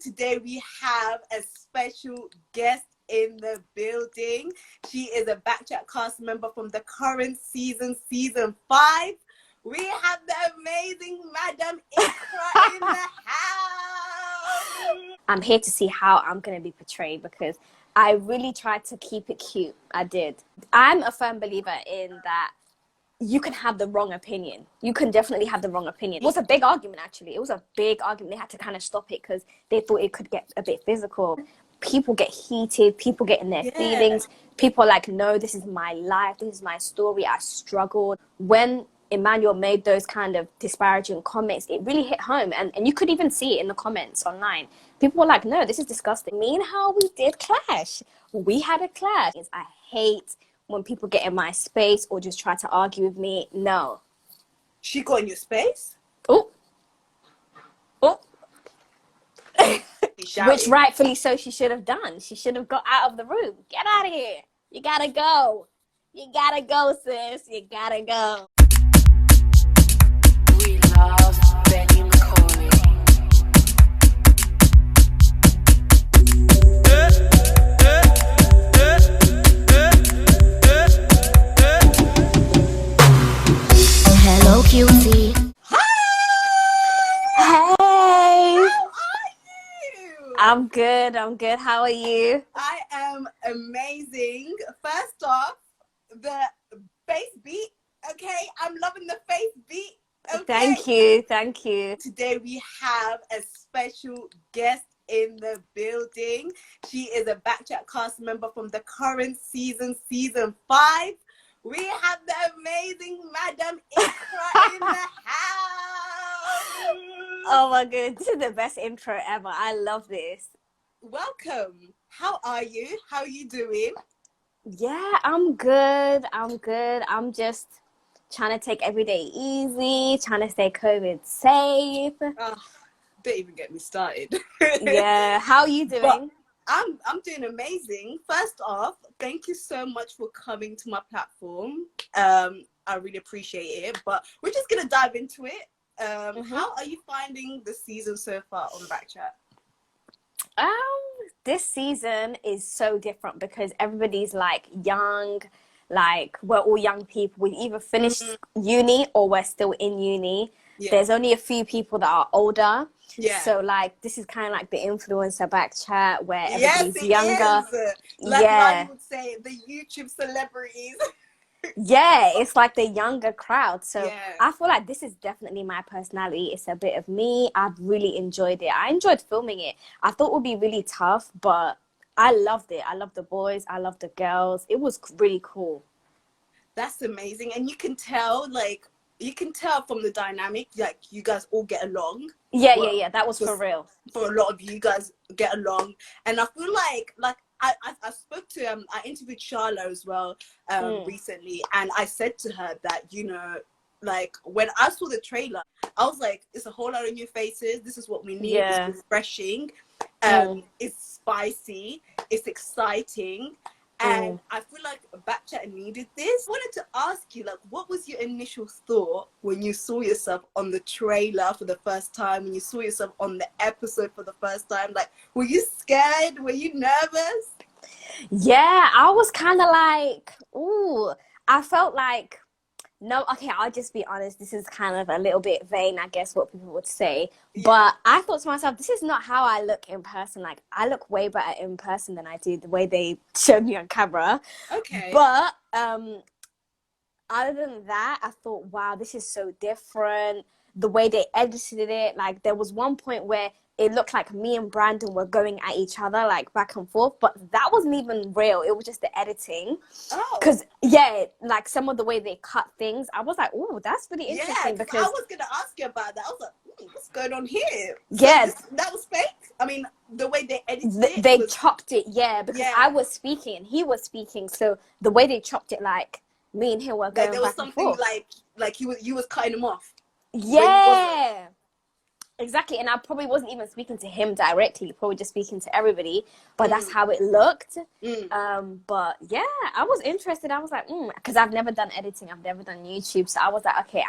Today we have a special guest in the building. She is a Bachelorette cast member from the current season 5. We have the amazing Madam Iqraa in the house. I'm here to see how I'm going to be portrayed because I really tried to keep it cute. I did. I'm a firm believer in that you can have the wrong opinion. You can definitely have the wrong opinion. It was a big argument, actually. It was a big argument. They had to kind of stop it because they thought it could get a bit physical. People get heated. People get in their feelings. People are like, no, this is my life. This is my story. I struggled. When Emmanuel made those kind of disparaging comments, it really hit home. And you could even see it in the comments online. People were like, no, this is disgusting. Me and how we did clash. We had a clash. I hate when people get in my space or just try to argue with me. No. She got in your space? Oh. Which rightfully so she should have done. She should have got out of the room. Get out of here. You gotta go. You gotta go, sis. You gotta go. We love Benny McCauley. Hello, cutie. Hi! Hey. How are you? I'm good. How are you? I am amazing. First off, the face beat. Okay, I'm loving the face beat. Okay. Thank you. Today we have a special guest in the building. She is a Bachelorette cast member from the current season 5. We have the amazing Madam Iqraa in the house. Oh my god, this is the best intro ever. I love this. Welcome. How are you? How are you doing? Yeah, I'm good. I'm just trying to take every day easy, trying to stay COVID safe. Oh, don't even get me started. Yeah, how are you doing? But I'm doing amazing. First off, thank you so much for coming to my platform. I really appreciate it. But we're just gonna dive into it. How are you finding the season so far on Bachelorette? This season is so different because everybody's like young, like we're all young people. We either finished uni or we're still in uni. Yeah. There's only a few people that are older. Yeah. So like this is kind of like the influencer Bkchat where everybody's younger. Like I would say, the YouTube celebrities. Yeah, it's like the younger crowd. So I feel like this is definitely my personality. It's a bit of me. I've really enjoyed it. I enjoyed filming it. I thought it would be really tough, but I loved it. I loved the boys. I loved the girls. It was really cool. That's amazing. And you can tell from the dynamic, like you guys all get along. Yeah. That was for real. For a lot of you guys get along. And I feel like I spoke to I interviewed Charlotte as well recently, and I said to her that, you know, like when I saw the trailer, I was like, it's a whole lot of new faces. This is what we need. It's refreshing. It's spicy. It's exciting. And I feel like Bachelorette needed this. I wanted to ask you, like, what was your initial thought when you saw yourself on the trailer for the first time, when you saw yourself on the episode for the first time? Like, were you scared? Were you nervous? Yeah, I was kind of like, ooh, I felt like, no, okay, I'll just be honest. This is kind of a little bit vain, I guess, what people would say. Yeah. But I thought to myself, this is not how I look in person. Like, I look way better in person than I do the way they showed me on camera. Okay. But other than that, I thought, wow, this is so different. The way they edited it, like, there was one point where it looked like me and Brandon were going at each other, like, back and forth. But that wasn't even real. It was just the editing. Oh. Because, like, some of the way they cut things, I was like, ooh, that's really interesting. Yeah, because I was going to ask you about that. I was like, what's going on here? Yes. So that was fake? I mean, the way they edited it? They chopped it, because I was speaking and he was speaking. So the way they chopped it, like, me and him were going there was back and forth. Something like you was cutting him off. Yeah. Exactly, and I probably wasn't even speaking to him directly, probably just speaking to everybody, but that's how it looked. But yeah, I was interested. I was like, because I've never done editing, I've never done YouTube, so I was like, okay,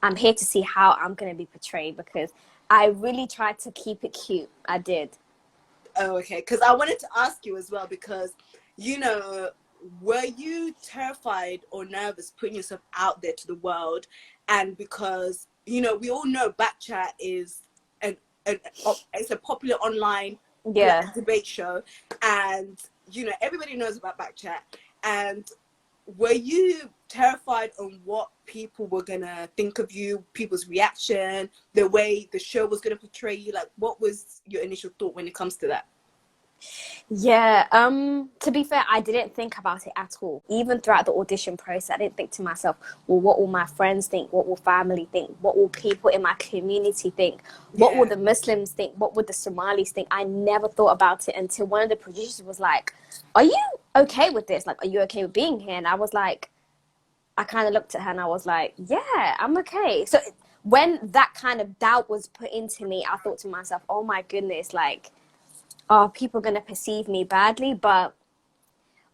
I'm here to see how I'm going to be portrayed, because I really tried to keep it cute. I did. Oh, okay. Because I wanted to ask you as well, because, you know, were you terrified or nervous putting yourself out there to the world? And because, you know, we all know Bkchat is it's a popular online debate show, and, you know, everybody knows about Bkchat. And were you terrified on what people were gonna think of you, people's reaction, the way the show was gonna portray you? Like, what was your initial thought when it comes to that? Yeah, to be fair, I didn't think about it at all. Even throughout the audition process, I didn't think to myself, well, what will my friends think? What will family think? What will people in my community think? What will the Muslims think? What would the Somalis think? I never thought about it until one of the producers was like, are you okay with this? Like, are you okay with being here? And I was like, I kind of looked at her and I was like, yeah, I'm okay. So when that kind of doubt was put into me, I thought to myself, oh my goodness, like, are people going to perceive me badly? But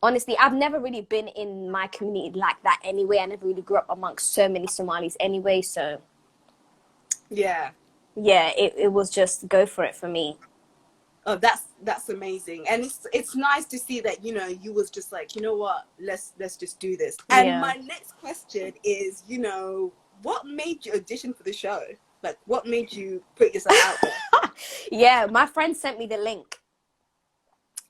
honestly, I've never really been in my community like that anyway. I never really grew up amongst so many Somalis anyway. So yeah, it was just go for it for me. Oh, that's amazing. And it's nice to see that, you know, you was just like, you know what, let's just do this. And my next question is, you know, what made you audition for the show? Like, what made you put yourself out there? Yeah, my friend sent me the link.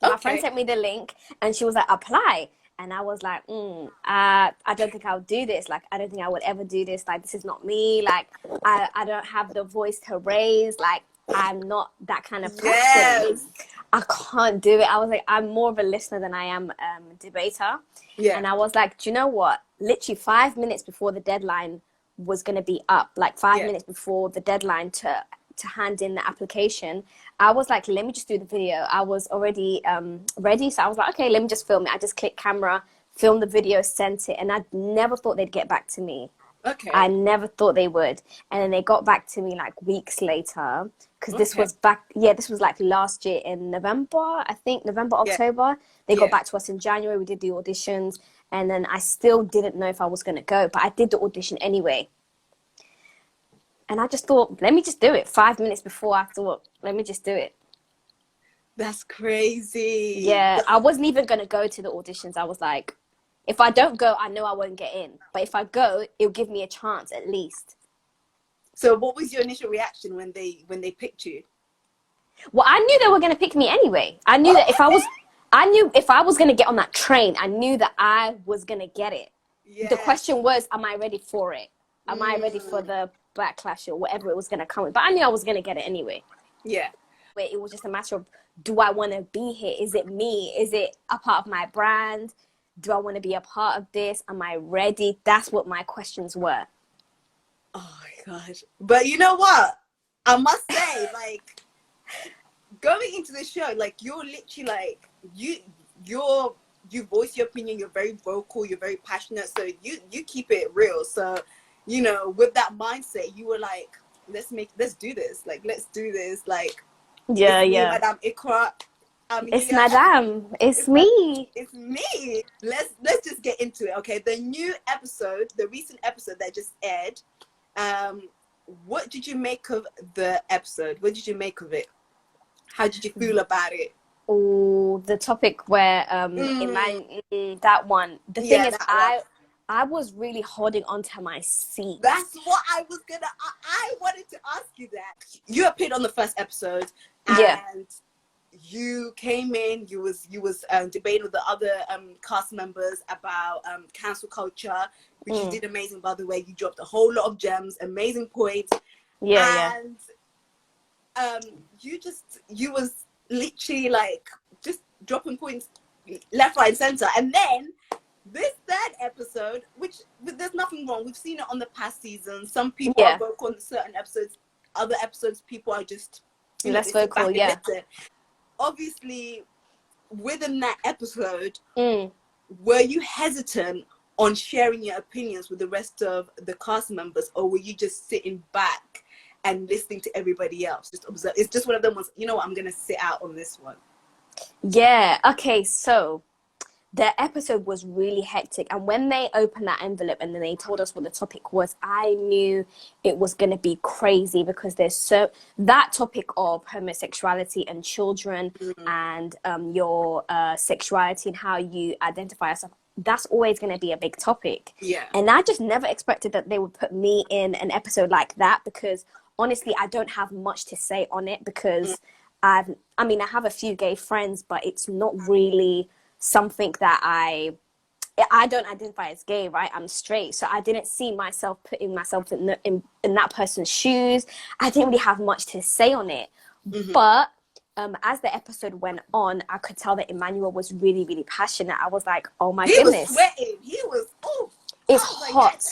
My friend sent me the link and she was like, apply. And I was like, I don't think I'll do this. Like, I don't think I would ever do this. Like, this is not me. Like, I don't have the voice to raise. Like, I'm not that kind of person. Yes. I can't do it. I was like, I'm more of a listener than I am a debater. Yeah. And I was like, do you know what? Literally 5 minutes before the deadline was going to be up, like 5 minutes before the deadline to hand in the application, I was like, let me just do the video. I was already ready, so I was like, okay, let me just film it. I just clicked camera, filmed the video, sent it, and I never thought they'd get back to me. Okay. I never thought they would. And then they got back to me like weeks later, because this was this was like last year in November, I think, November, October. They got back to us in January. We did the auditions, and then I still didn't know if I was going to go, but I did the audition anyway. And I just thought, let me just do it. 5 minutes before, I thought, let me just do it. That's crazy. Yeah, I wasn't even going to go to the auditions. I was like, if I don't go, I know I won't get in. But if I go, it'll give me a chance at least. So what was your initial reaction when they picked you? Well, I knew they were going to pick me anyway. I knew that if I was going to get on that train, I knew that I was going to get it. Yeah. The question was, am I ready for it? Am I ready for the backlash or whatever it was going to come with? But I knew I was going to get it anyway. Yeah. But it was just a matter of, do I want to be here? Is it me? Is it a part of my brand? Do I want to be a part of this? Am I ready? That's what my questions were. Oh my gosh. But you know what? I must say, like, going into the show, like, you're literally like, you voice your opinion, you're very vocal, you're very passionate, so you keep it real. So, you know, with that mindset, you were like, let's do this. Like, let's do this. Like, Madame Iqraa. It's Madame. It's me. It's me. Let's just get into it. Okay, the new episode, the recent episode that just aired. What did you make of the episode? What did you make of it? How did you feel about it? Oh, the topic where that one. The thing is, I was really holding onto my seat. That's what I was gonna. I wanted to ask you that. You appeared on the first episode, and you came in. You was debating with the other cast members about cancel culture, which you did amazing. By the way, you dropped a whole lot of gems, amazing points. And you was literally like just dropping points left, right, and center, and then. This third episode, which there's nothing wrong. We've seen it on the past season. Some people are vocal on certain episodes. Other episodes, people are just less vocal. Yeah. Obviously, within that episode, were you hesitant on sharing your opinions with the rest of the cast members, or were you just sitting back and listening to everybody else? Just observe. It's just one of them ones. You know what? I'm gonna sit out on this one. Yeah. Okay. So. their episode was really hectic. And when they opened that envelope and then they told us what the topic was, I knew it was going to be crazy, because that topic of homosexuality and children and your sexuality and how you identify yourself, that's always going to be a big topic. Yeah. And I just never expected that they would put me in an episode like that, because honestly, I don't have much to say on it, because I have a few gay friends, but it's not really something that I don't identify as gay, right? I'm straight. So I didn't see myself putting myself in that person's shoes. I didn't really have much to say on it. But as the episode went on, I could tell that Emmanuel was really, really passionate. I was like, oh my goodness. He was sweating. He was, it's hot.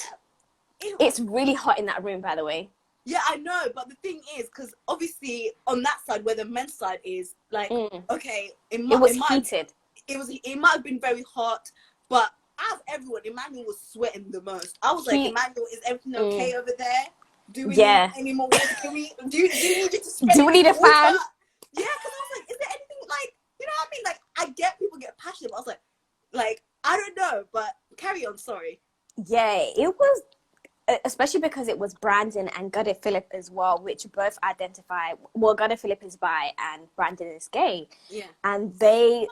It's really hot in that room, by the way. Yeah, I know. But the thing is, because obviously on that side where the men's side is, like, okay, it was heated. It might have been very hot, but out of everyone, Emmanuel was sweating the most. I was like, Emmanuel, is everything okay over there? Do we need any more water? Do we need you to spray? Do we need a fan? Yeah, because I was like, is there anything, like, you know what I mean? Like, I get people get passionate, but I was like, I don't know, but carry on, sorry. Yeah, it was, especially because it was Brandon and Gade Philip as well, which both identify, well, Gade Philip is bi and Brandon is gay. Yeah. And they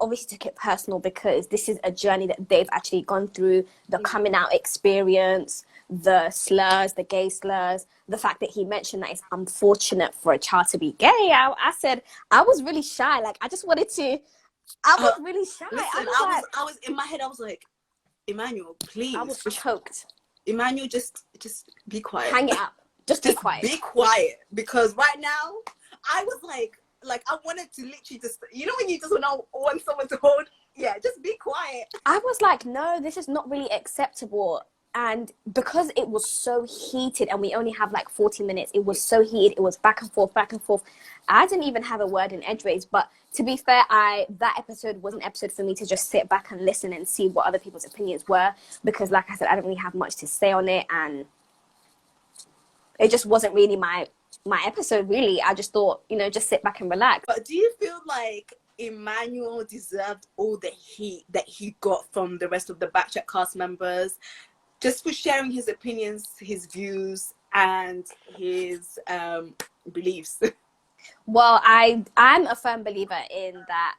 obviously took it personal, because this is a journey that they've actually gone through, the coming out experience, the slurs, the gay slurs, the fact that he mentioned that it's unfortunate for a child to be gay. I said, I was really shy. Like, I just wanted to, I was really shy. Listen, I was in my head, I was like, Emmanuel, please. I was choked. Emmanuel, just be quiet. Hang it up. Just be quiet. Be quiet. Because right now, I was like I wanted to literally just, you know when you just want someone to hold? Yeah, just be quiet. I was like, no, this is not really acceptable. And because it was so heated and we only have like 40 minutes, it was so heated. It was back and forth, back and forth. I didn't even have a word in edgeways. But to be fair, that episode was an episode for me to just sit back and listen and see what other people's opinions were. Because like I said, I didn't really have much to say on it. And it just wasn't really my episode, really. I just thought, just sit back and relax. But do you feel like Emmanuel deserved all the heat that he got from the rest of the Bkchat cast members, just for sharing his opinions, his views, and his beliefs? Well, I'm a firm believer in that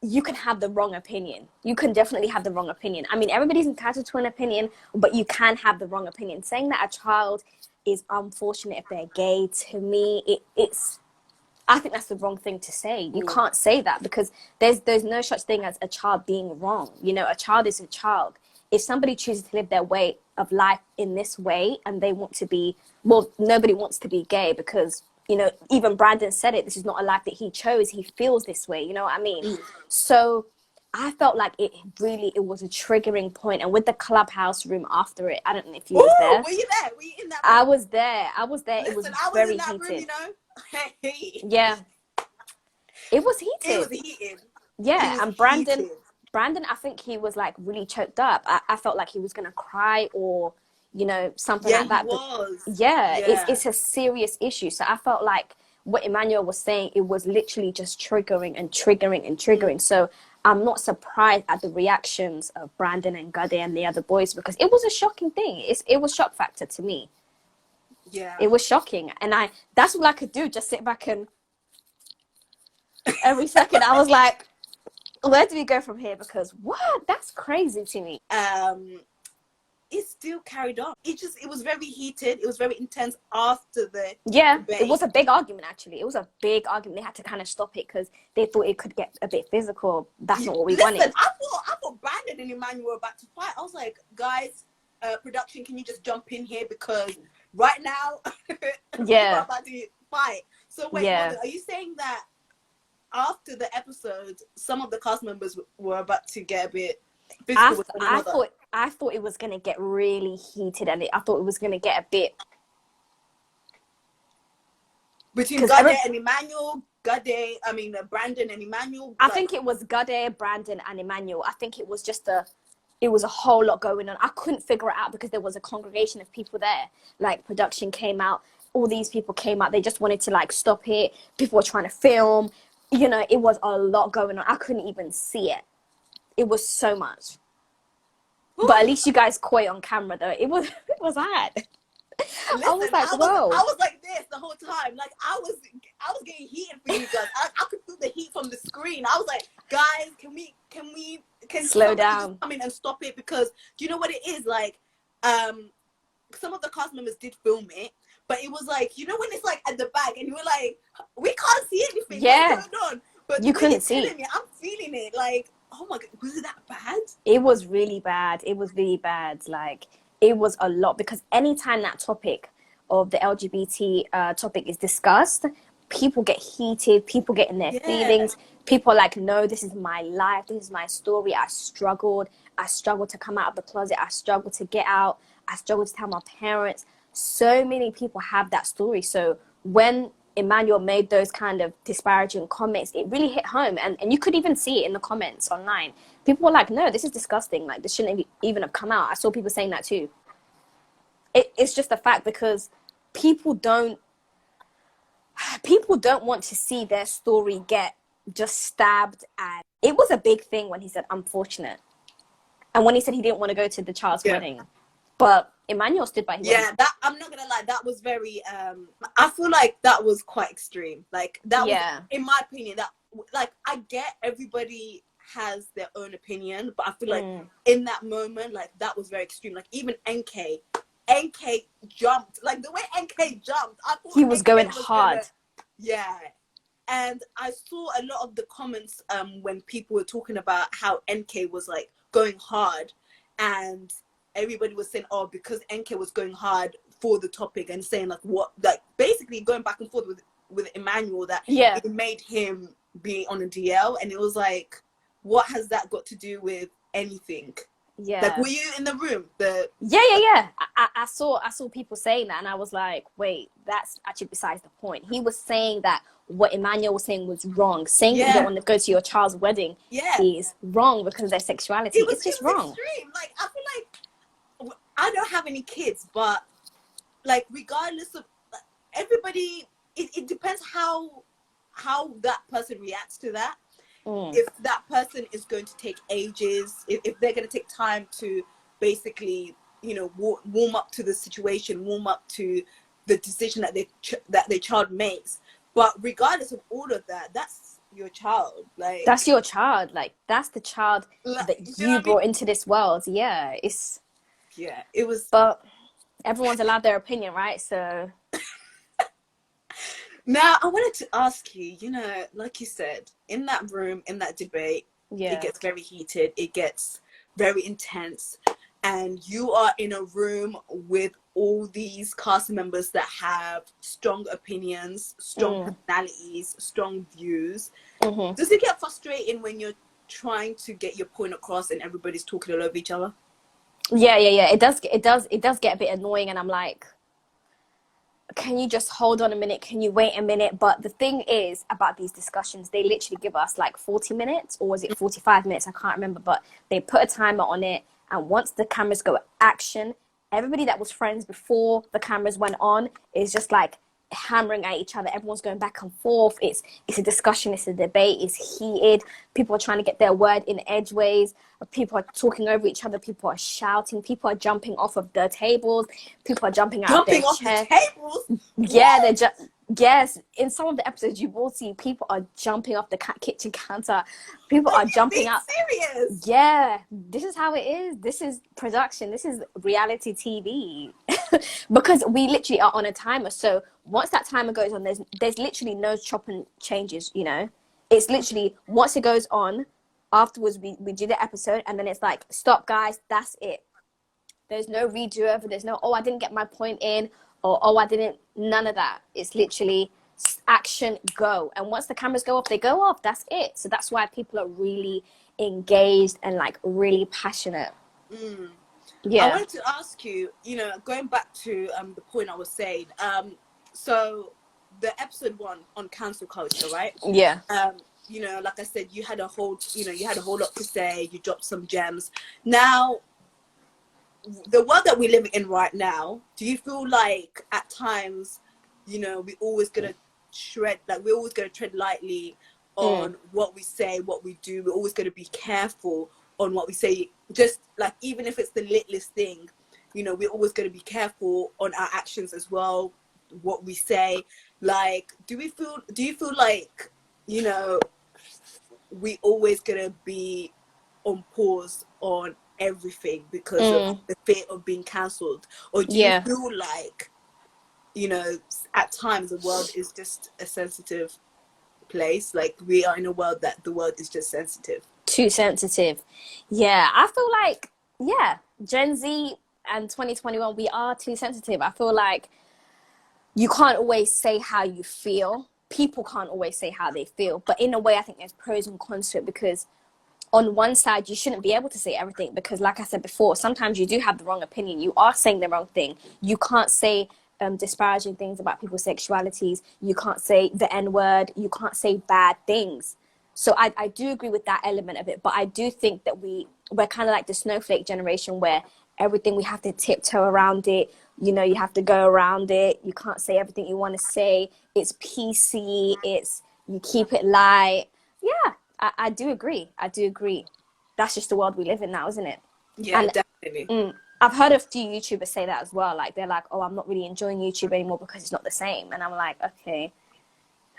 you can have the wrong opinion. You can definitely have the wrong opinion. I mean, everybody's entitled to an opinion, but you can have the wrong opinion. Saying that a child is unfortunate if they're gay, to me, I think that's the wrong thing to say. You can't say that, because there's no such thing as a child being wrong. A child is a child. If somebody chooses to live their way of life in this way and they want to be, well, nobody wants to be gay, because, even Brandon said it, this is not a life that he chose. He feels this way, you know what I mean? So I felt like it was a triggering point. And with the clubhouse room after it, I don't know if you were there. Were you there? Were you in that room? I was there. Listen, it was I was very in that heated. room, Hey. Yeah. It was heated. It was heated. Yeah, and Brandon, I think he was like really choked up. I felt like he was gonna cry or, something like that. He was. Yeah. It's a serious issue. So I felt like what Emmanuel was saying, it was literally just triggering and triggering and triggering. So I'm not surprised at the reactions of Brandon and Gade and the other boys, because it was a shocking thing. It was shock factor to me. Yeah. It was shocking. And that's all I could do, just sit back and every second I was like, where do we go from here? Because what? That's crazy to me. It still carried on. It was very heated. It was very intense after the debate. It was a big argument, actually. It was a big argument. They had to kind of stop it because they thought it could get a bit physical. That's not what we wanted. I thought Brandon and Emmanuel were about to fight. I was like, guys, production, can you just jump in here? Because right now, we're about to fight. So wait, are you saying that after the episode, some of the cast members were about to get a bit physical with one another? I thought it was going to get really heated, and I thought it was going to get a bit... Between Gade and Emmanuel, Brandon and Emmanuel? I think it was Gade, Brandon and Emmanuel. I think it was it was a whole lot going on. I couldn't figure it out because there was a congregation of people there. Like, production came out, all these people came out, they just wanted to, stop it. People were trying to film. It was a lot going on. I couldn't even see it. It was so much. But at least you guys caught it on camera, though. It was hard. Listen, I was like, I whoa. was like this the whole time. Like I was getting heated for you guys. I could feel the heat from the screen. I was like, guys, can slow somebody down. just come in and stop it? Because do you know what it is? Like, some of the cast members did film it, but it was like, you know, when it's like at the back and you were like, we can't see anything. Yeah. What's going on? But You couldn't see. Me, I'm feeling it. Like, oh my god, was it that bad? It was really bad. It was really bad. Like, it was a lot, because anytime that topic of the LGBT topic is discussed, people get heated, people get in their feelings. People are like, no, this is my life, this is my story. I struggled to come out of the closet, I struggled to get out, I struggled to tell my parents. So many people have that story. So when Emmanuel made those kind of disparaging comments, it really hit home. And you could even see it in the comments online. People were like, no, this is disgusting. Like, this shouldn't even have come out. I saw people saying that too. It's just a fact, because people don't want to see their story get just stabbed. And it was a big thing when he said unfortunate, and when he said he didn't want to go to the child's wedding. But Emmanuel stood by his that I'm not gonna lie, that was very I feel like that was quite extreme. Like, that was, in my opinion, that, like, I get everybody has their own opinion, but I feel like in that moment, like, that was very extreme. Like, even NK jumped, like the way NK jumped, I thought he was going hard. And I saw a lot of the comments when people were talking about how NK was like going hard, and everybody was saying, oh, because NK was going hard for the topic, and saying like, what, like, basically going back and forth with Emmanuel, that it made him be on a DL. And it was like, what has that got to do with anything? Like, were you in the room? I saw people saying that, and I was like, wait, that's actually besides the point. He was saying that what Emmanuel was saying was wrong. Saying that you don't want to go to your child's wedding is wrong because of their sexuality. It's just wrong. Extreme. Like, I feel like, I don't have any kids, but like, regardless of, everybody, it depends how that person reacts to that. If that person is going to take ages, if they're going to take time to basically, you know, warm up to the situation, warm up to the decision that their child makes. But regardless of all of that, that's your child. Like, that's your child. Like, that's the child that you brought into this world. It was. But everyone's allowed their opinion, right? So. Now, I wanted to ask you, you know, like you said, in that room, in that debate, it gets very heated, it gets very intense, and you are in a room with all these cast members that have strong opinions, strong personalities, strong views. Does it get frustrating when you're trying to get your point across and everybody's talking all over each other? Yeah. It does get a bit annoying, and I'm like, can you just hold on a minute? Can you wait a minute? But the thing is about these discussions, they literally give us like 40 minutes, or was it 45 minutes? I can't remember, but they put a timer on it. And once the cameras go action, everybody that was friends before the cameras went on is just like hammering at each other. Everyone's going back and forth. It's a discussion, it's a debate, it's heated. People are trying to get their word in edgeways. People are talking over each other. People are shouting. People are jumping off of the tables. People are jumping out of their chairs. The tables? Yeah, yes. In some of the episodes, you will see people are jumping off the kitchen counter. People are jumping out. Serious? Yeah, this is how it is. This is production. This is reality TV. Because we literally are on a timer. So once that timer goes on, there's literally no chop and changes. You know, it's literally once it goes on. Afterwards, we do the episode, and then it's like, stop, guys, that's it. There's no redo over. There's no, oh, I didn't get my point in, or oh, I didn't. None of that. It's literally action, go. And once the cameras go off, they go off. That's it. So that's why people are really engaged and like really passionate. Yeah. I wanted to ask you, you know, going back to the point I was saying. So the episode 1 on cancel culture, right? Yeah. You know, like I said, you had a whole lot to say. You dropped some gems. Now, the world that we live in right now, do you feel like at times, you know, we're always gonna tread lightly on what we say, what we do. We're always gonna be careful, on what we say. Just like, even if it's the littlest thing, you know, we're always going to be careful on our actions as well, what we say. Like, do you feel like, you know, we always going to be on pause on everything because of the fear of being cancelled? Or do you feel like, you know, at times the world is just a sensitive place? Like, we are in a world that the world is just sensitive. Too sensitive. Yeah, I feel like, Gen Z and 2021, we are too sensitive. I feel like you can't always say how you feel. People can't always say how they feel. But in a way, I think there's pros and cons to it, because on one side, you shouldn't be able to say everything, because like I said before, sometimes you do have the wrong opinion. You are saying the wrong thing. You can't say disparaging things about people's sexualities. You can't say the N-word. You can't say bad things. So I do agree with that element of it. But I do think that we're kind of like the snowflake generation, where everything, we have to tiptoe around it. You know, you have to go around it. You can't say everything you want to say. It's PC. You keep it light. Yeah, I do agree. I do agree. That's just the world we live in now, isn't it? Yeah, and definitely. I've heard a few YouTubers say that as well. Like, they're like, oh, I'm not really enjoying YouTube anymore because it's not the same. And I'm like, okay,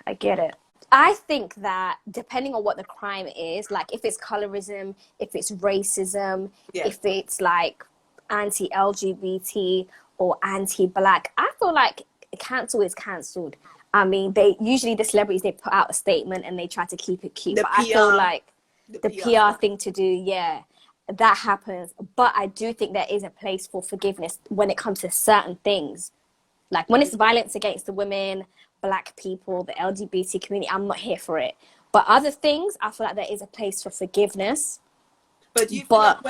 I get it. I think that depending on what the crime is, like if it's colorism, if it's racism, if it's like anti-LGBT or anti-black, I feel like cancel is cancelled. I mean, the celebrities, they put out a statement and they try to keep it cute. But I feel like the PR thing to do, that happens. But I do think there is a place for forgiveness when it comes to certain things. Like when it's violence against the women, Black people, the LGBT community, I'm not here for it. But other things, I feel like there is a place for forgiveness. But do you feel like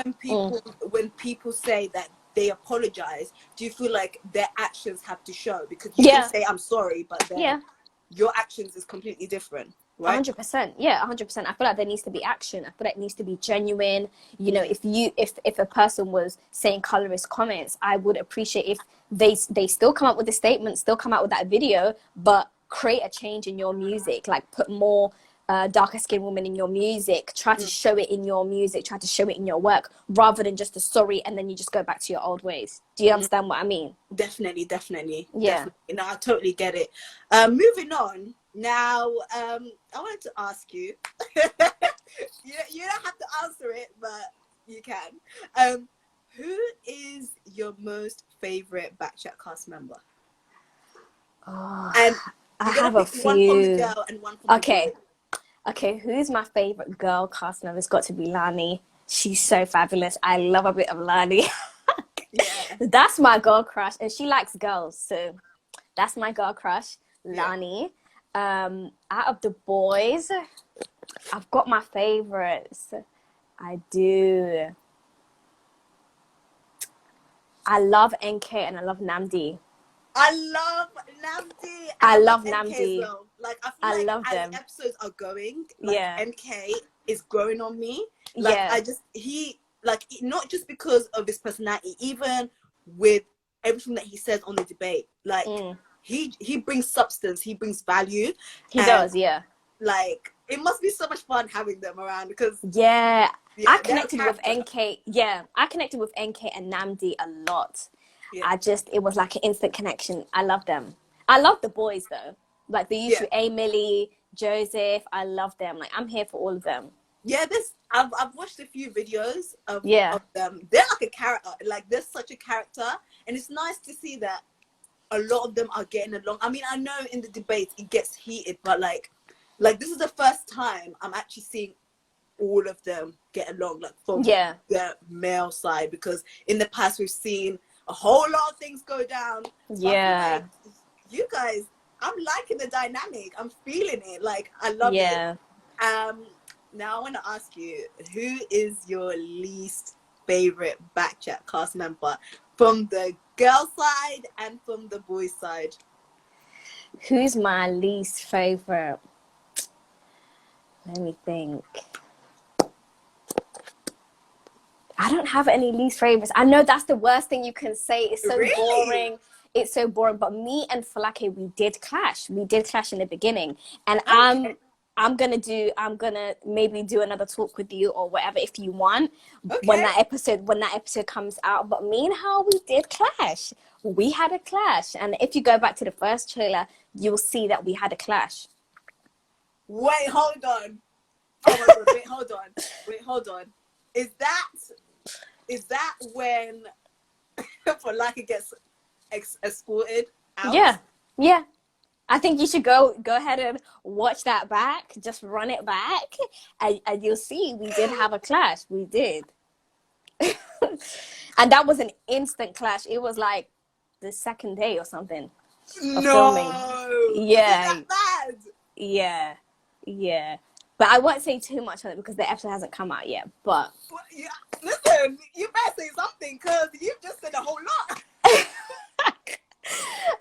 when people say that they apologize, do you feel like their actions have to show? Because you can say I'm sorry, but then your actions is completely different, right? 100%. Yeah, 100%. I feel like there needs to be action. I feel like it needs to be genuine. You know, if a person was saying colorist comments, I would appreciate if they still come up with a statement, still come out with that video, but create a change in your music. Like, put more darker skinned women in your music, try to show it in your music, try to show it in your work, rather than just a sorry and then you just go back to your old ways. Do you understand what I mean? Definitely. Yeah. Definitely. No, I totally get it. Moving on now, I wanted to ask you, you don't have to answer it, but you can. Who is your most favorite Bkchat cast member? Oh, And I have a few. One from the girl and one from the boy. Okay, who's my favorite girl cast member? It's got to be Lani. She's so fabulous. I love a bit of Lani. That's my girl crush, and she likes girls, so that's my girl crush, Lani. Out of the boys, I've got my favorites. I do. I love NK and I love Namdi. I love Namdi. I love NK Namdi. as well. Like, I feel like as them. episodes are going, like NK is growing on me. Like, he, like, not just because of his personality, even with everything that he says on the debate, like he brings substance, he brings value. He does, Like, it must be so much fun having them around, because I connected with NK. Yeah, I connected with NK and Namdi a lot. It was like an instant connection. I love them. I love the boys though. Like the usual Millie, Joseph. I love them. Like, I'm here for all of them. Yeah, I've watched a few videos of them. They're like a character. Like, they're such a character, and it's nice to see that a lot of them are getting along. I mean, I know in the debates it gets heated, but like this is the first time I'm actually seeing all of them get along, like from the male side, because in the past we've seen a whole lot of things go down. Like, you guys, I'm liking the dynamic. I'm feeling it. Like, I love it. Now I want to ask you, who is your least favorite Bkchat cast member, from the girl side and from the boy side? Who's my least favorite? Let me think. I don't have any least favorites. I know that's the worst thing you can say. It's so boring. It's so boring. But me and Falake, we did clash. We did clash in the beginning. And I'm gonna maybe do another talk with you or whatever if you want, Okay. when that episode comes out. But me and her, we did clash. We had a clash, and if you go back to the first trailer, you'll see that we had a clash. Wait, hold on. Oh my god! Wait, hold on. Is that when Falaka gets escorted out? Yeah. I think you should go ahead and watch that back. Just run it back, and you'll see we did have a clash. We did. And that was an instant clash. It was like the second day or something of filming. Yeah. Is that bad? Yeah. But I won't say too much on it because the episode hasn't come out yet. But Yeah. Listen, you better say something because you've just said a whole lot.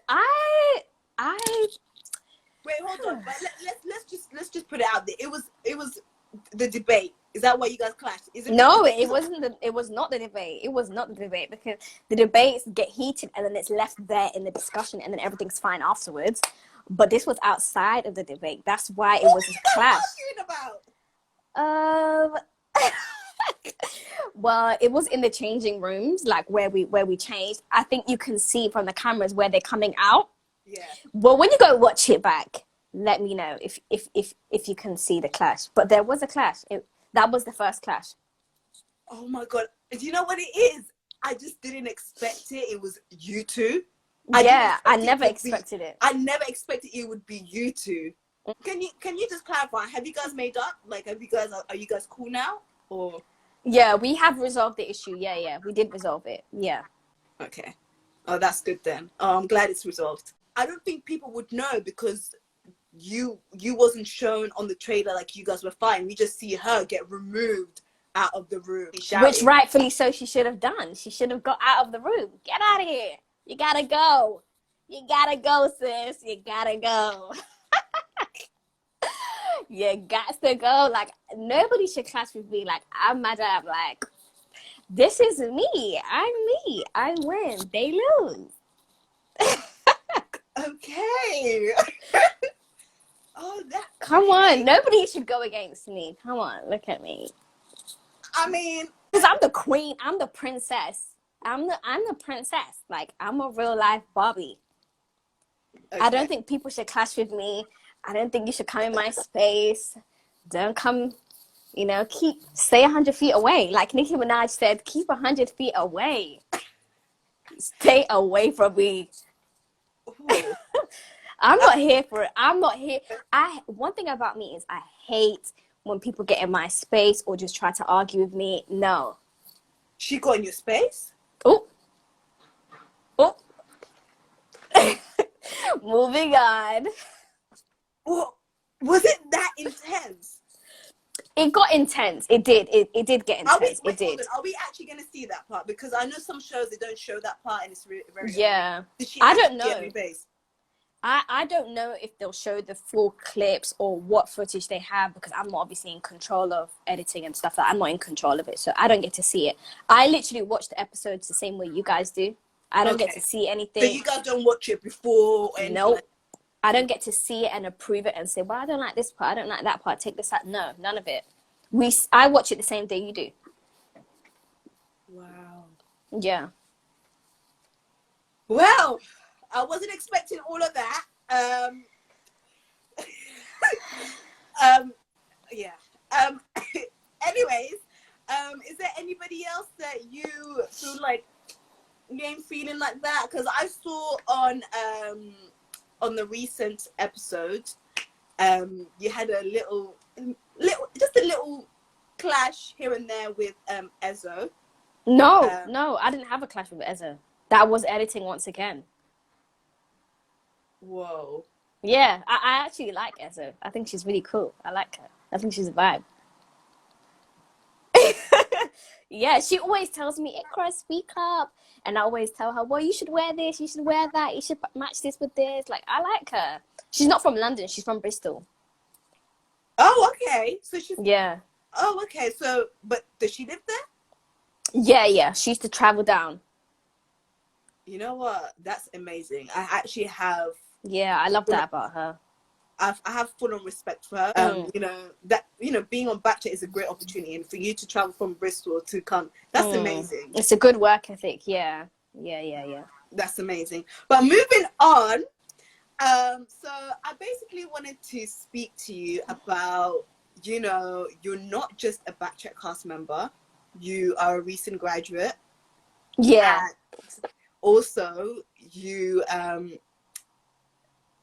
I Wait, hold on. But let's just put it out there. It was the debate. Is that why you guys clashed? No, it was not the debate. It was not the debate because the debates get heated and then it's left there in the discussion and then everything's fine afterwards. But this was outside of the debate. That's why it was a clash. What are you talking about? Well, it was in the changing rooms, like where we changed. I think you can see from the cameras where they're coming out. Yeah. Well, when you go watch it back, let me know if you can see the clash. But there was a clash. That was the first clash. Oh my god! Do you know what it is? I just didn't expect it. It was you two. I never expected it. I never expected it would be you two. Can you just clarify? Have you guys made up? Like, are you guys cool now? Or yeah, we have resolved the issue. Yeah, we did resolve it. Yeah. Okay. Oh, that's good then. Oh, I'm glad it's resolved. I don't think people would know because you wasn't shown on the trailer like you guys were fine. We just see her get removed out of the room. Which rightfully so she should have done. She should have got out of the room. Get out of here. You gotta go. You gotta go, sis. You gotta go. You got to go. Like, nobody should clash with me. Like, I'm madam. Like, this is me. I'm me. I win. They lose. Okay. Oh, that. Come on. Nobody should go against me. Come on. Look at me. I mean, because I'm the queen. I'm the princess. I'm the princess. Like, I'm a real life Barbie. Okay. I don't think people should clash with me. I don't think you should come in my space. Don't come, stay 100 feet away. Like Nicki Minaj said, keep 100 feet away. Stay away from me. I'm not here for it. I'm not here. One thing about me is I hate when people get in my space or just try to argue with me. No. She got in your space? Oh. Moving on. Well, was it that intense? It got intense. It did. It did get intense. It did. Are we actually going to see that part? Because I know some shows they don't show that part, and it's very. Yeah. I don't know. I don't know if they'll show the full clips or what footage they have because I'm not obviously in control of editing and stuff. I'm not in control of it, so I don't get to see it. I literally watch the episodes the same way you guys do. I don't get to see anything. So you guys don't watch it before? Nope. I don't get to see it and approve it and say, well, I don't like this part. I don't like that part. Take this out. No, none of it. I watch it the same day you do. Wow. Yeah. Well, I wasn't expecting all of that. Yeah. Anyways, is there anybody else that you feel like you ain't feeling like that? Because I saw on the recent episode, you had a little clash here and there with Ezo. No, I didn't have a clash with Ezo. That was editing once again. Whoa. Yeah, I actually like Ezo. I think she's really cool. I like her. I think she's a vibe. Yeah, she always tells me, Iqraa, speak up. And I always tell her, well, you should wear this, you should wear that, you should match this with this. Like, I like her. She's not from London, she's from Bristol. Oh, okay. So she's... Yeah. Oh, okay. So, but does she live there? Yeah. She used to travel down. You know what? That's amazing. I actually have... Yeah, I love that about her. I have full on respect for her. You know, that, you know, being on Bachelor is a great opportunity, and for you to travel from Bristol to come, that's amazing. It's a good work ethic. Yeah. That's amazing. But moving on, so I basically wanted to speak to you about, you know, you're not just a Bachelorette cast member, you are a recent graduate. Yeah. And also, you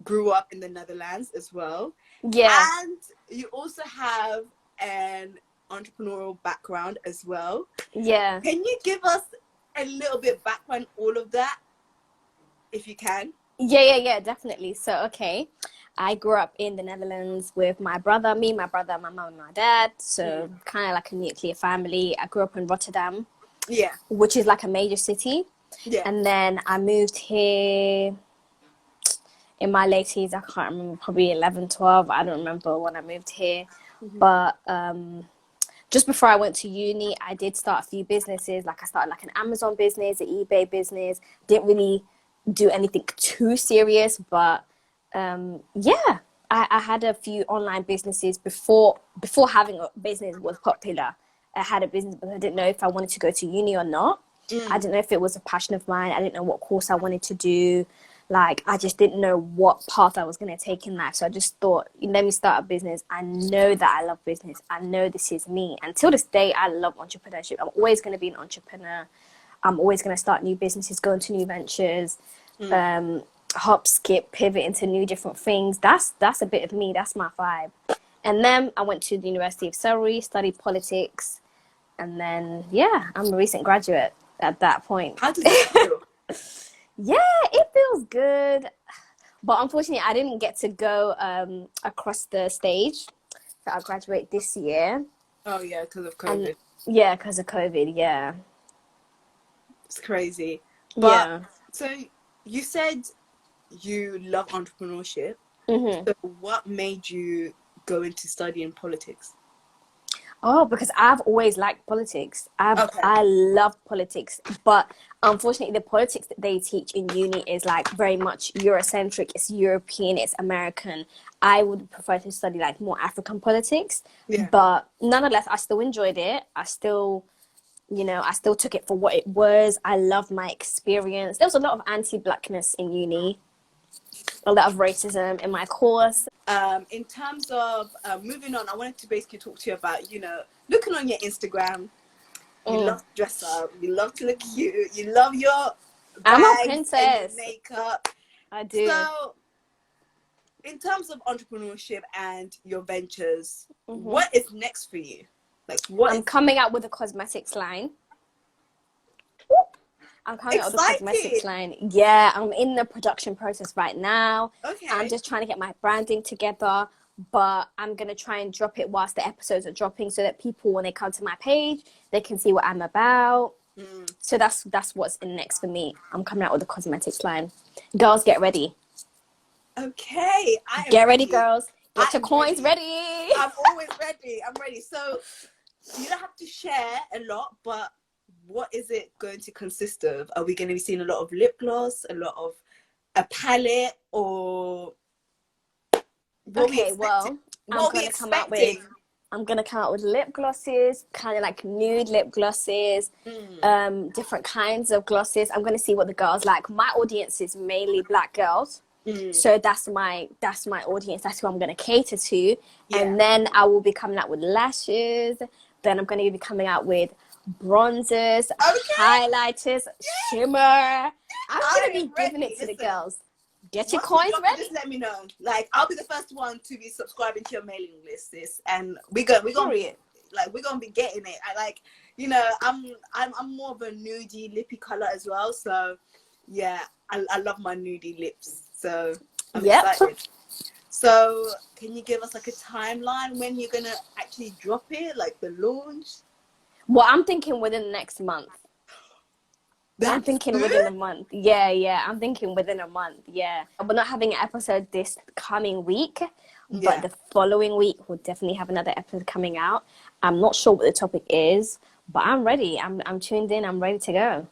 grew up in the Netherlands as well. Yeah. And you also have an entrepreneurial background as well. Yeah. Can you give us a little bit background all of that, if you can? Yeah, definitely. So, okay, I grew up in the Netherlands with my brother, my mom, and my dad. So, kind of like a nuclear family. I grew up in Rotterdam, which is like a major city. Yeah. And then I moved here in my late teens. I can't remember, probably 11, 12. I don't remember when I moved here. But just before I went to uni, I did start a few businesses. Like I started like an Amazon business, an eBay business. Didn't really do anything too serious, but yeah, I had a few online businesses before having a business was popular. I had a business, but I didn't know if I wanted to go to uni or not. I didn't know if it was a passion of mine. I didn't know what course I wanted to do. Like, I just didn't know what path I was going to take in life. So I just thought, let me start a business. I know that I love business. I know this is me. Until this day, I love entrepreneurship. I'm always going to be an entrepreneur. I'm always going to start new businesses, go into new ventures, hop, skip, pivot into new different things. That's a bit of me. That's my vibe. And then I went to the University of Surrey, studied politics. And then, yeah, I'm a recent graduate at that point. How does it feel? Yeah, it feels good. But unfortunately, I didn't get to go across the stage. So I'll graduate this year. Oh, yeah, because of COVID. Yeah, because of COVID, yeah. It's crazy. But, yeah. So you said you love entrepreneurship. Mm-hmm. So what made you go into studying politics? Oh, because I've always liked politics. I love politics, but unfortunately, the politics that they teach in uni is like very much Eurocentric. It's European. It's American. I would prefer to study like more African politics. Yeah. But nonetheless, I still enjoyed it. I still took it for what it was. I loved my experience. There was a lot of anti-blackness in uni. A lot of racism in my course. In terms of moving on, I wanted to basically talk to you about, looking on your Instagram. You love to dress up. You love to look cute. You love your bags I'm a princess. And your makeup. I do. So, in terms of entrepreneurship and your ventures, what is next for you? Like, I'm coming out with a cosmetics line. I'm coming out with a cosmetics line. Yeah, I'm in the production process right now. Okay. I'm just trying to get my branding together, but I'm going to try and drop it whilst the episodes are dropping so that people, when they come to my page, they can see what I'm about. So that's what's in next for me. I'm coming out with a cosmetics line. Girls, get ready. Okay. Get ready, girls. Get your coins ready. I'm always ready. I'm ready. So you don't have to share a lot, but what is it going to consist of? Are we going to be seeing a lot of lip gloss, a lot of a palette, or okay, well, I'm gonna come out with lip glosses, kind of like nude lip glosses, different kinds of glosses. I'm gonna see what the girls like. My audience is mainly black girls. So that's my audience. That's who I'm gonna cater to. Yeah. And then I will be coming out with lashes. Then I'm gonna be coming out with bronzers, highlighters, shimmer. I'm gonna be giving it to the girls. Get your coins ready. Just let me know. Like, I'll be the first one to be subscribing to your mailing list, sis. And we're gonna be getting it. I'm more of a nudie lippy color as well. So yeah, I love my nudie lips. So I'm excited. So can you give us like a timeline when you're gonna actually drop it, like the launch? Well, I'm thinking within the next month. I'm thinking within a month. Yeah. I'm thinking within a month. Yeah. We're not having an episode this coming week, but the following week we'll definitely have another episode coming out. I'm not sure what the topic is, but I'm ready. I'm tuned in. I'm ready to go.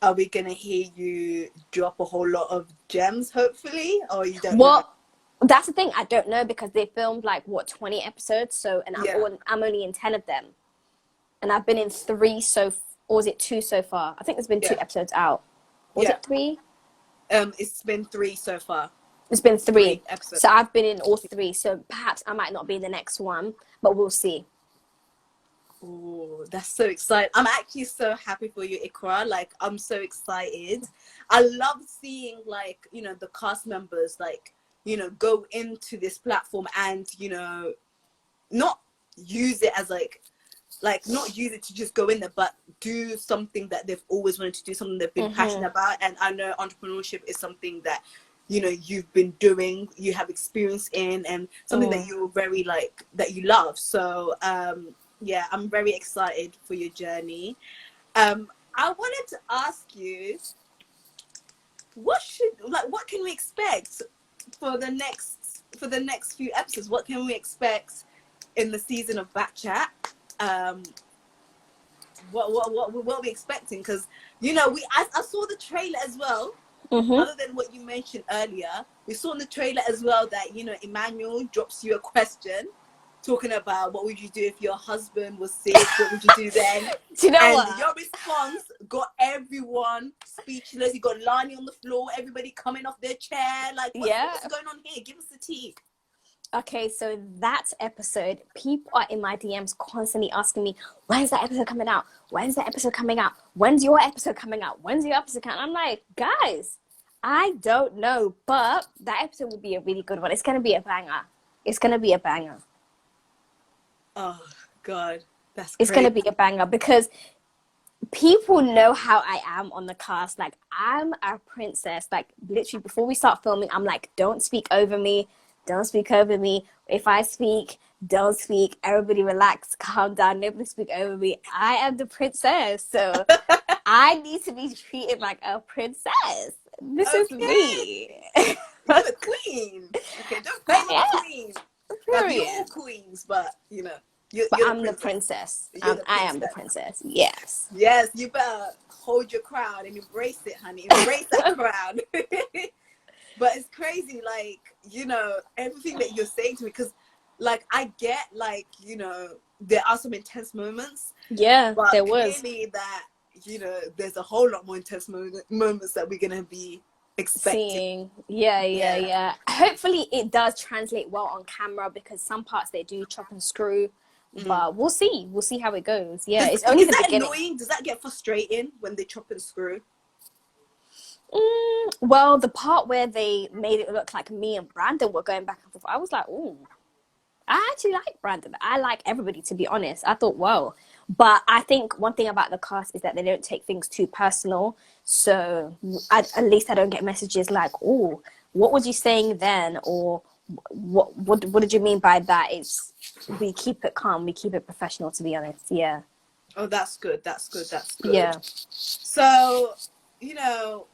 Are we gonna hear you drop a whole lot of gems, hopefully, or you don't? Well, That's the thing. I don't know because they filmed like what 20 episodes. So and Yeah. I'm only in 10 of them, and I've been in 3 or was it 2 so far? I think there's been 2 episodes out. Was it 3? It's been 3 so far. It's been 3. 3 episodes. So I've been in all 3. So perhaps I might not be in the next one, but we'll see. Oh, that's so exciting. I'm actually so happy for you, Iqraa. Like, I'm so excited. I love seeing, like, you know, the cast members, like, you know, go into this platform and, you know, not use it as like not use it to just go in there, but do something that they've always wanted to do, something they've been passionate about. And I know entrepreneurship is something that, you know, you've been doing, you have experience in, and something that you're very, like, that you love. So, yeah, I'm very excited for your journey. I wanted to ask you, what can we expect for the next few episodes? What can we expect in the season of Bkchat? What are we expecting? Because, you know, I saw the trailer as well. Other than what you mentioned earlier, we saw in the trailer as well that, you know, Emmanuel drops you a question talking about what would you do if your husband was sick, what would you do then? Do you know and what? Your response got everyone speechless. You got Lani on the floor, everybody coming off their chair. Like, what's going on here? Give us the tea. Okay, so that episode, people are in my DMs constantly asking me, when's that episode coming out? When's that episode coming out? When's your episode coming out? When's your episode coming out? I'm like, guys, I don't know, but that episode will be a really good one. It's going to be a banger. It's going to be a banger. Oh, God. That's It's going to be a banger because people know how I am on the cast. Like, I'm a princess. Like, literally, before we start filming, I'm like, don't speak over me. Don't speak over me. If I speak, don't speak. Everybody relax, calm down. Nobody speak over me. I am the princess. So I need to be treated like a princess. This is me. You're the queen. Okay, don't call me queen. Like, we're all queens, but, you know. I'm the princess. I am the princess. Yes. Yes, you better hold your crown and embrace it, honey. Embrace that crown. But it's crazy, like, you know, everything that you're saying to me, because, like, I get, like, you know, there are some intense moments. Yeah, but there was. Clearly that, you know, there's a whole lot more intense moments that we're going to be expecting. Seeing. Yeah. Hopefully it does translate well on camera because some parts they do chop and screw. But we'll see. We'll see how it goes. Yeah, it's only the beginning. Annoying? Does that get frustrating when they chop and screw? Well, the part where they made it look like me and Brandon were going back and forth, I was like, oh, I actually like Brandon. I like everybody, to be honest. I thought, whoa. But I think one thing about the cast is that they don't take things too personal. So at least I don't get messages like, oh, what was you saying then? Or what did you mean by that? We keep it calm. We keep it professional, to be honest. Yeah. Oh, that's good. That's good. Yeah. So, you know,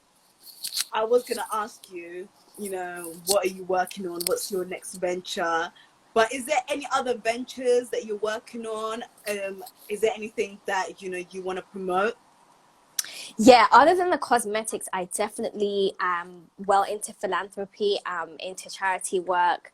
I was going to ask you, you know, what are you working on? What's your next venture? But is there any other ventures that you're working on? Is there anything that, you know, you want to promote? Yeah, other than the cosmetics, I definitely am well into philanthropy, into charity work.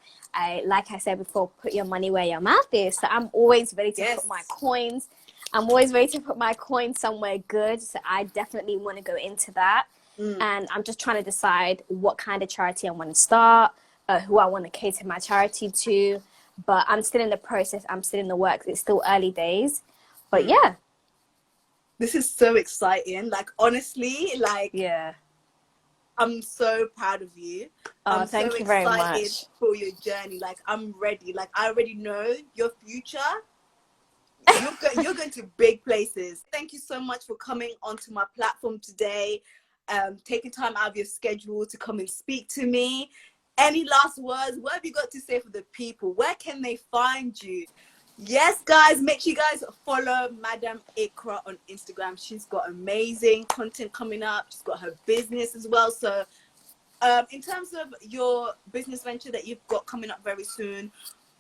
Like I said before, put your money where your mouth is. So I'm always ready to put my coins. I'm always ready to put my coins somewhere good. So I definitely want to go into that. And I'm just trying to decide what kind of charity I want to start, who I want to cater my charity to. But I'm still in the process. I'm still in the works. It's still early days. But yeah. This is so exciting. Like, honestly, like, yeah, I'm so proud of you. I'm thank so you very excited much for your journey. Like, I'm ready. Like, I already know your future. You're going to big places. Thank you so much for coming onto my platform today. Taking time out of your schedule to come and speak to me. Any last words? What have you got to say for the people? Where can they find you? Yes, guys, make sure you guys follow Madam Iqraa on Instagram. She's got amazing content coming up. She's got her business as well. So in terms of your business venture that you've got coming up very soon,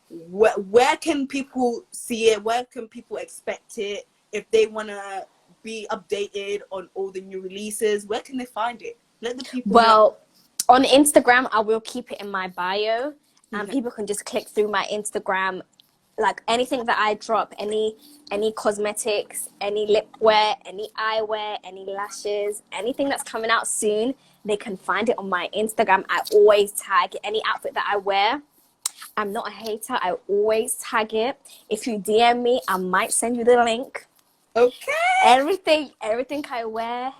where can people see it? Where can people expect it? If they want to be updated on all the new releases, where can they find it? Let the people know. On Instagram, I will keep it in my bio. and people can just click through my Instagram. Like anything that I drop, any cosmetics, any lip wear, any eyewear, any lashes, anything that's coming out soon, they can find it on my Instagram. I always tag any outfit that I wear. I'm not a hater. I always tag it. If you DM me, I might send you the link. Okay. Everything I wear,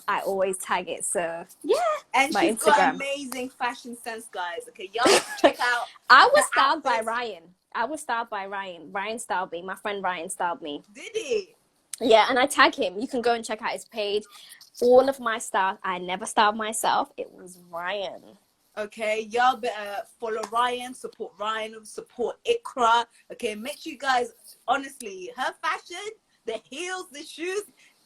I always tag it. So yeah, and my she's Instagram. got amazing fashion sense, guys. Okay, y'all check out. I was styled by Ryan. Ryan styled me. My friend Ryan styled me. Did he? Yeah, and I tag him. You can go and check out his page. All of my styles, I never styled myself. It was Ryan. Okay, y'all better follow Ryan, support Iqraa. Okay, make sure you guys, honestly, her fashion, the heels, the shoes,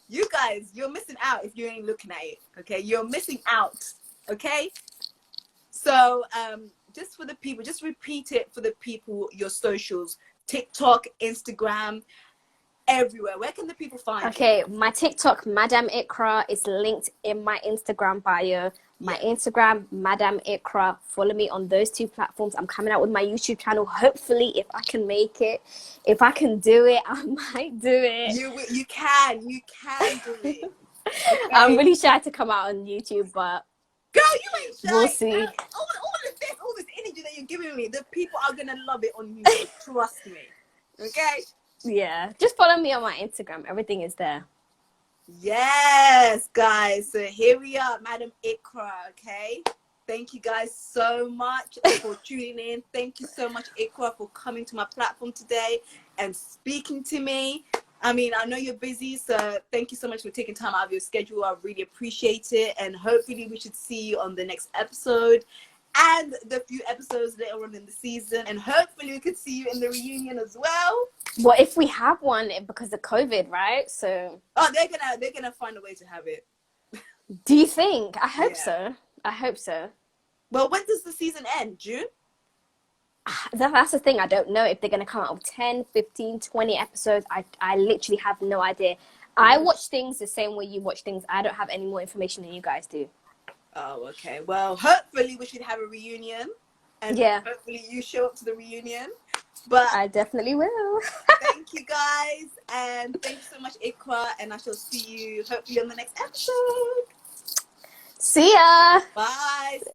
you guys, you're missing out if you ain't looking at it. Okay, you're missing out. Okay, so just for the people, just repeat it for the people, your socials, TikTok, Instagram, everywhere. Where can the people find you? Okay, my TikTok, Madam Iqraa, is linked in my Instagram bio. My Instagram, Madam Iqraa. Follow me on those two platforms. I'm coming out with my YouTube channel. Hopefully, if I can make it, if I can do it, I might do it. You can do it. Okay. I'm really shy to come out on YouTube, but girl, you ain't shy. we'll see. All this energy that you're giving me, the people are gonna love it on YouTube. Trust me. Okay. Yeah, just follow me on my Instagram. Everything is there. Yes, guys. So here we are, Madam Iqraa. Okay. Thank you guys so much for tuning in. Thank you so much, Iqraa, for coming to my platform today and speaking to me. I mean, I know you're busy, so thank you so much for taking time out of your schedule. I really appreciate it. And hopefully we should see you on the next episode and the few episodes later on in the season. And hopefully we could see you in the reunion as well. Well, if we have one, because of COVID, right? So. Oh, they're gonna find a way to have it. Do you think? I hope so. I hope so. Well, when does the season end? June? That's the thing. I don't know if they're going to come out with 10, 15, 20 episodes. I literally have no idea. I watch things the same way you watch things. I don't have any more information than you guys do. Oh, okay. Well, hopefully we should have a reunion. And hopefully you show up to the reunion. But I definitely will. Thank you guys. And thank you so much, Iqraa. And I shall see you hopefully on the next episode. See ya. Bye.